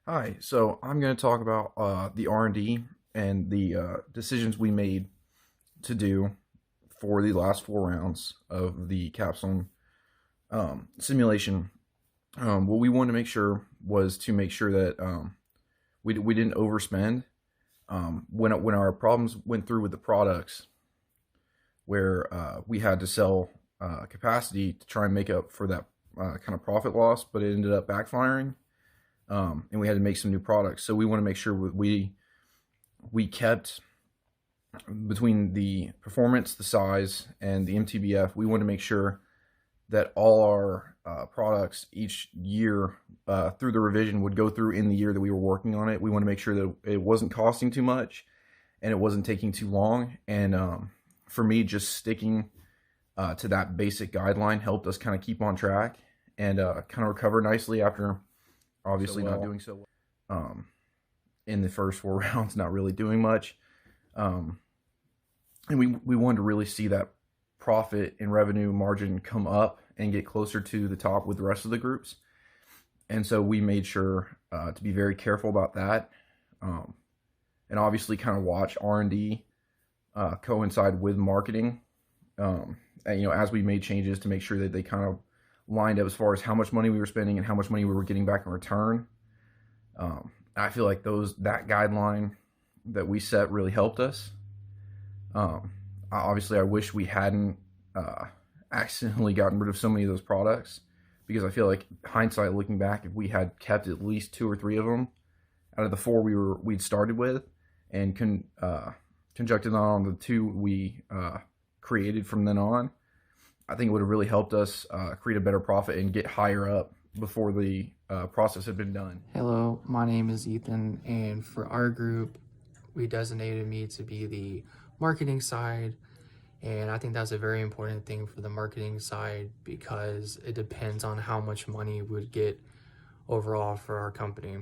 Hi, so I'm going to talk about the R&D and the decisions we made to do for the last 4 rounds of the Capsim simulation. What we wanted to make sure was to make sure that we didn't overspend. When our problems went through with the products, where we had to sell capacity to try and make up for that kind of profit loss, but it ended up backfiring, and we had to make some new products. So we want to make sure we kept between the performance, the size, and the MTBF. We want to make sure that all our products each year through the revision would go through in the year that we were working on it. We want to make sure that it wasn't costing too much and it wasn't taking too long. And for me, just sticking to that basic guideline helped us kind of keep on track and kind of recover nicely after obviously not doing so well in the first 4 rounds, not really doing much. Um, and we wanted to really see that profit and revenue margin come up and get closer to the top with the rest of the groups. And so we made sure to be very careful about that, um, and obviously kind of watch R&D coincide with marketing. And, as we made changes to make sure that they kind of lined up as far as how much money we were spending and how much money we were getting back in return. I feel like that guideline that we set really helped us. Obviously, I wish we hadn't accidentally gotten rid of so many of those products, because I feel like hindsight, looking back, if we had kept at least two or three of them out of the four we'd started with, and conjuncted on the two we created from then on, I think it would have really helped us create a better profit and get higher up before the process had been done. Hello, my name is Ethan, and for our group, we designated me to be the marketing side. And I think that's a very important thing for the marketing side because it depends on how much money we would get overall for our company.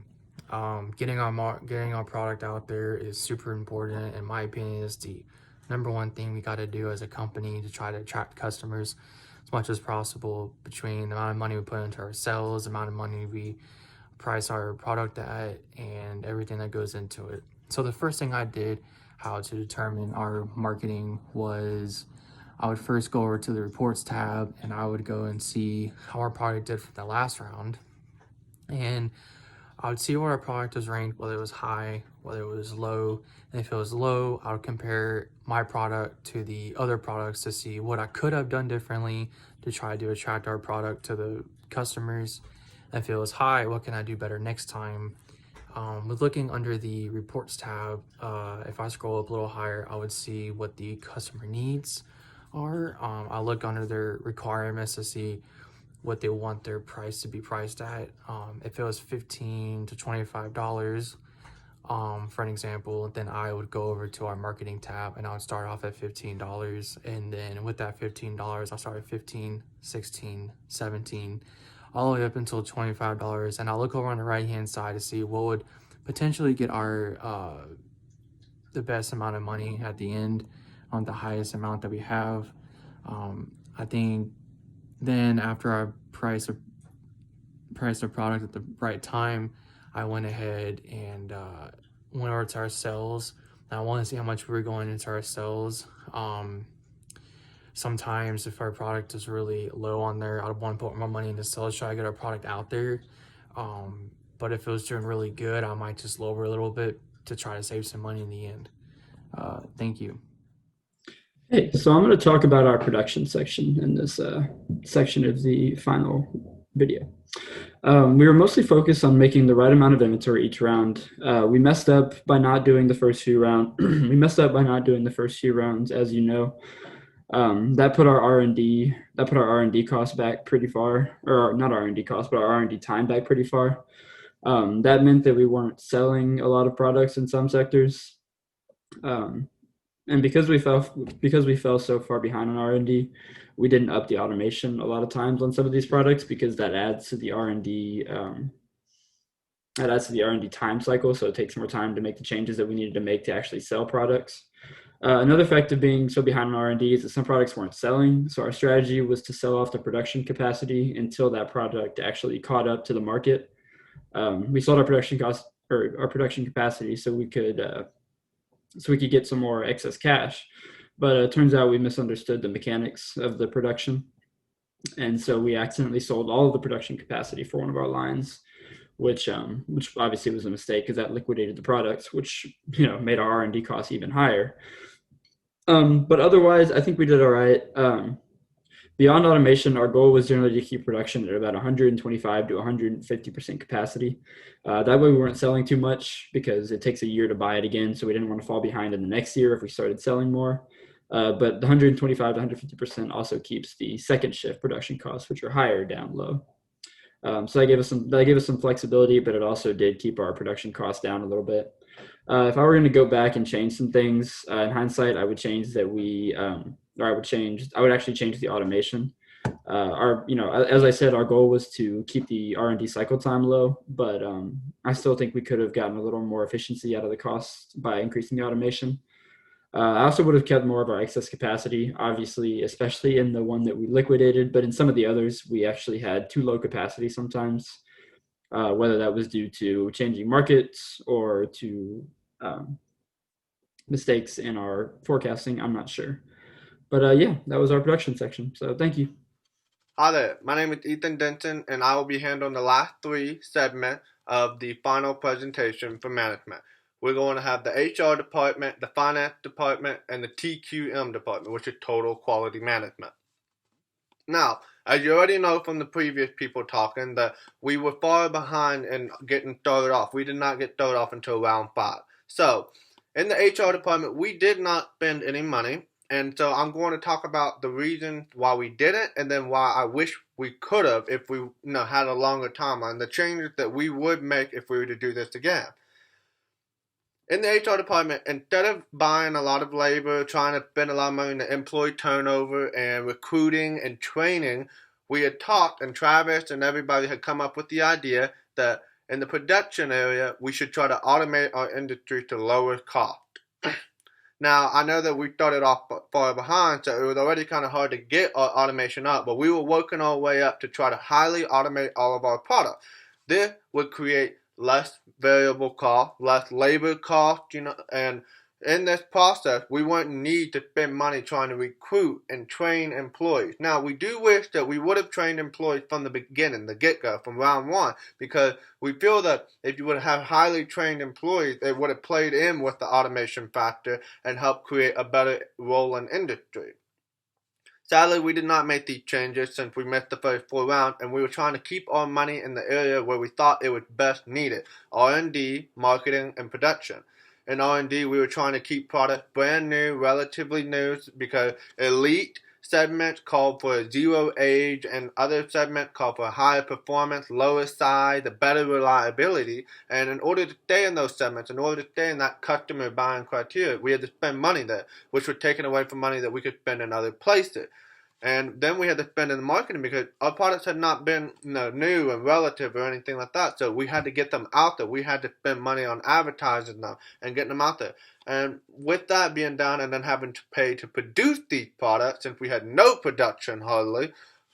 Getting our product out there is super important. In my opinion, is the number one thing we got to do as a company to try to attract customers as much as possible, between the amount of money we put into our sales, the amount of money we price our product at, and everything that goes into it. So the first thing I did, how to determine our marketing, was I would first go over to the reports tab and I would go and see how our product did for the last round. And I would see where our product was ranked, whether it was high, whether it was low. And if it was low, I would compare my product to the other products to see what I could have done differently to try to attract our product to the customers. And if it was high, what can I do better next time? With looking under the reports tab, if I scroll up a little higher, I would see what the customer needs are. I look under their requirements to see what they want their price to be priced at. If it was $15 to $25, for an example, then I would go over to our marketing tab and I would start off at $15. And then with that $15, I'll start at 15, 16, 17, all the way up until $25. And I'll look over on the right hand side to see what would potentially get our the best amount of money at the end, on the highest amount that we have. I think then after I priced the product at the right time, I went ahead and went over to our sales. And I want to see how much we were going into our sales. Sometimes if our product is really low on there, I'd want to put more money into sales, try to get our product out there. But if it was doing really good, I might just lower a little bit to try to save some money in the end. Thank you. Hey, so I'm going to talk about our production section in this section of the final video. We were mostly focused on making the right amount of inventory each round. We messed up by not doing the first few rounds. We messed up by not doing the first few rounds, as you know. That put our R&D costs back pretty far, or not R&D costs, but our R&D time back pretty far. That meant that we weren't selling a lot of products in some sectors. And because we fell so far behind on R&D, we didn't up the automation a lot of times on some of these products, because that adds to the R&D time cycle. So it takes more time to make the changes that we needed to make to actually sell products. Another effect of being so behind on R&D is that some products weren't selling. So our strategy was to sell off the production capacity until that product actually caught up to the market. We sold our production cost or our production capacity so we could get some more excess cash. But it turns out we misunderstood the mechanics of the production, and so we accidentally sold all of the production capacity for one of our lines, which obviously was a mistake because that liquidated the product, which made our R&D costs even higher. But otherwise, I think we did all right. Beyond automation, our goal was generally to keep production at about 125 to 150% capacity. That way, we weren't selling too much because it takes a year to buy it again, so we didn't want to fall behind in the next year if we started selling more. But the 125 to 150% also keeps the second shift production costs, which are higher, down low. So that gave us some flexibility, but it also did keep our production costs down a little bit. If I were going to go back and change some things in hindsight, I would change that I would actually change the automation. As I said, our goal was to keep the R&D cycle time low, but I still think we could have gotten a little more efficiency out of the costs by increasing the automation. I also would have kept more of our excess capacity, obviously, especially in the one that we liquidated, but in some of the others, we actually had too low capacity sometimes, whether that was due to changing markets or to mistakes in our forecasting. I'm not sure. But yeah, that was our production section. So thank you. Hi there, my name is Ethan Denton, and I will be handling the last three segments of the final presentation for management. We're going to have the HR department, the finance department, and the TQM department, which is total quality management. Now, as you already know from the previous people talking, that we were far behind in getting started off. We did not get started off until round 5. So, in the HR department, we did not spend any money. And so I'm going to talk about the reason why we didn't, and then why I wish we could have if we had a longer timeline. The changes that we would make if we were to do this again. In the HR department, instead of buying a lot of labor, trying to spend a lot of money on the employee turnover and recruiting and training, we had talked, and Travis and everybody had come up with the idea that in the production area, we should try to automate our industry to lower cost. Now, I know that we started off far behind, so it was already kind of hard to get our automation up, but we were working our way up to try to highly automate all of our products. This would create less variable cost, less labor cost, and in this process, we wouldn't need to spend money trying to recruit and train employees. Now, we do wish that we would have trained employees from the beginning, the get-go, from round 1, because we feel that if you would have highly trained employees, it would have played in with the automation factor and helped create a better rolling industry. Sadly, we did not make these changes since we missed the first 4 rounds, and we were trying to keep our money in the area where we thought it was best needed: R&D, marketing, and production. In R&D, we were trying to keep products brand new, relatively new, because elite segments called for a zero age, and other segments called for higher performance, lower size, a better reliability. And in order to stay in those segments, in order to stay in that customer buying criteria, we had to spend money there, which was taken away from money that we could spend in other places. And then we had to spend in the marketing because our products had not been new and relative or anything like that. So we had to get them out there. We had to spend money on advertising them and getting them out there. And with that being done, and then having to pay to produce these products, since we had no production hardly,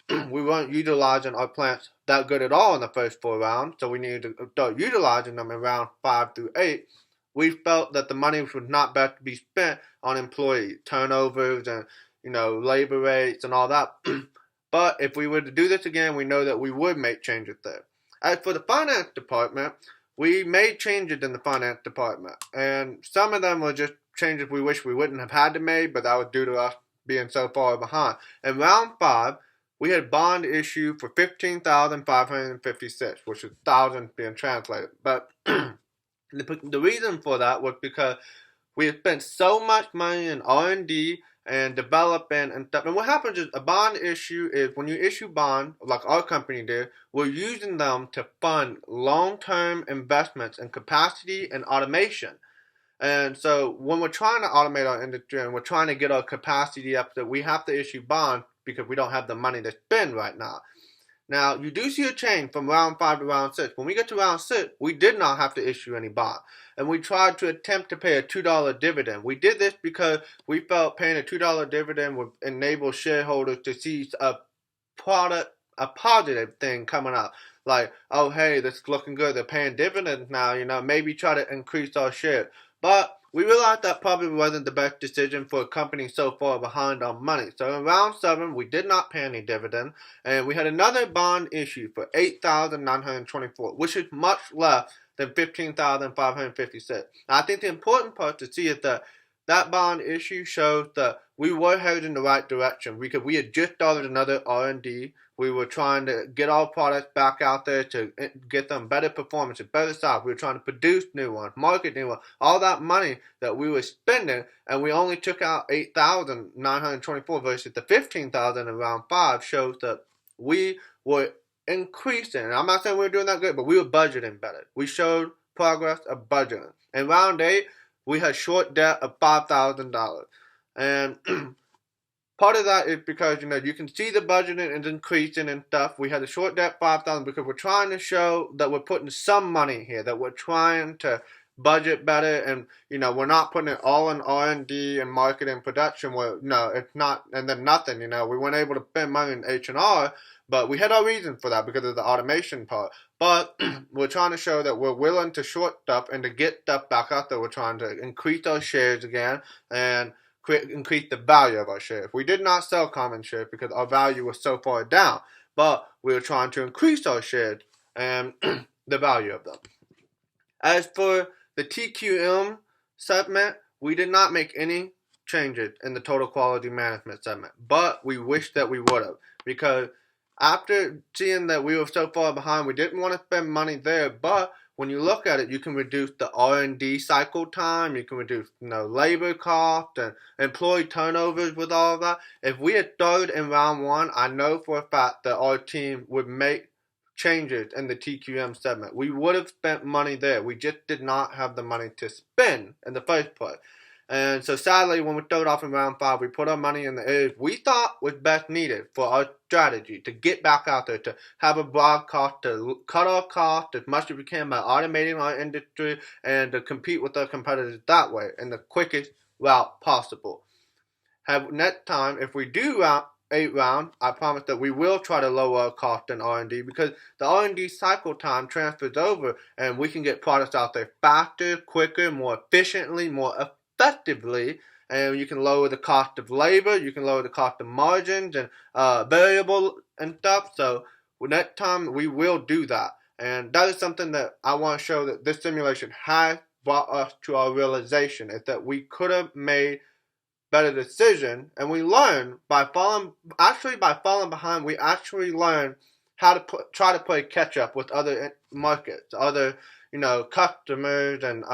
we weren't utilizing our plants that good at all in the first 4 rounds. So we needed to start utilizing them in round 5 through 8. We felt that the money would not best be spent on employee turnovers and labor rates and all that. But if we were to do this again, we know that we would make changes there. As for the finance department, we made changes in the finance department, and some of them were just changes we wish we wouldn't have had to make, but that was due to us being so far behind. In round 5, we had bond issue for 15,556, which is thousands being translated. But the reason for that was because we had spent so much money in R&D and developing and stuff. And what happens is a bond issue is when you issue bond, like our company did, we're using them to fund long-term investments in capacity and automation. And so when we're trying to automate our industry and we're trying to get our capacity up, that we have to issue bonds because we don't have the money to spend right now. Now, you do see a change from round 5 to round 6. When we get to round 6, we did not have to issue any bond. And we tried to attempt to pay a $2 dividend. We did this because we felt paying a $2 dividend would enable shareholders to see a positive thing coming up. like, oh, hey, this is looking good. They're paying dividends now, maybe try to increase our share. But we realized that probably wasn't the best decision for a company so far behind on money. So in round 7, we did not pay any dividend, and we had another bond issue for $8,924, which is much less than $15,556. I think the important part to see is that bond issue shows that we were headed in the right direction because we had just started another R&D. We were trying to get our products back out there to get them better performance, better size. We were trying to produce new ones, market new ones. All that money that we were spending, and we only took out $8,924 versus the $15,000 in round 5, shows that we were increasing. And I'm not saying we were doing that good, but we were budgeting better. We showed progress of budgeting. In round 8, we had short debt of $5,000. And part of that is because, you can see the budgeting is increasing and stuff. We had a short debt $5,000 because we're trying to show that we're putting some money here, that we're trying to budget better, and we're not putting it all in R&D and marketing production. It's not, and then nothing. We weren't able to spend money in H&R, but we had our reason for that because of the automation part. But we're trying to show that we're willing to short stuff and to get stuff back out there. We're trying to increase our shares again and increase the value of our shares. We did not sell common shares because our value was so far down, but we were trying to increase our shares and the value of them. As for the TQM segment, we did not make any changes in the total quality management segment, but we wish that we would have, because after seeing that we were so far behind, we didn't want to spend money there. But when you look at it, you can reduce the R&D cycle time, you can reduce labor cost and employee turnovers with all of that. If we had started in round 1, I know for a fact that our team would make changes in the TQM segment. We would have spent money there. We just did not have the money to spend in the first place. And so sadly, when we started off in round 5, we put our money in the areas we thought was best needed for our strategy to get back out there, to have a broad cost, to cut our cost as much as we can by automating our industry and to compete with our competitors that way in the quickest route possible. Next time, if we do 8 rounds, I promise that we will try to lower our cost in R&D, because the R&D cycle time transfers over and we can get products out there faster, quicker, more efficiently, more effectively, and you can lower the cost of labor, you can lower the cost of margins and variable and stuff. So next time we will do that, and that is something that I want to show that this simulation has brought us to our realization, is that we could have made better decision, and we learned by falling behind. We actually learned how to try to play catch up with other markets, other customers and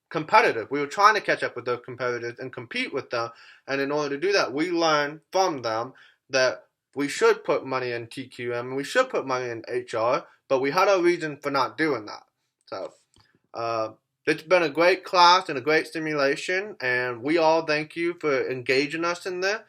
competitors. We were trying to catch up with those competitors and compete with them, and in order to do that, we learned from them that we should put money in TQM and we should put money in HR, but we had a reason for not doing that. So it's been a great class and a great simulation, and we all thank you for engaging us in this.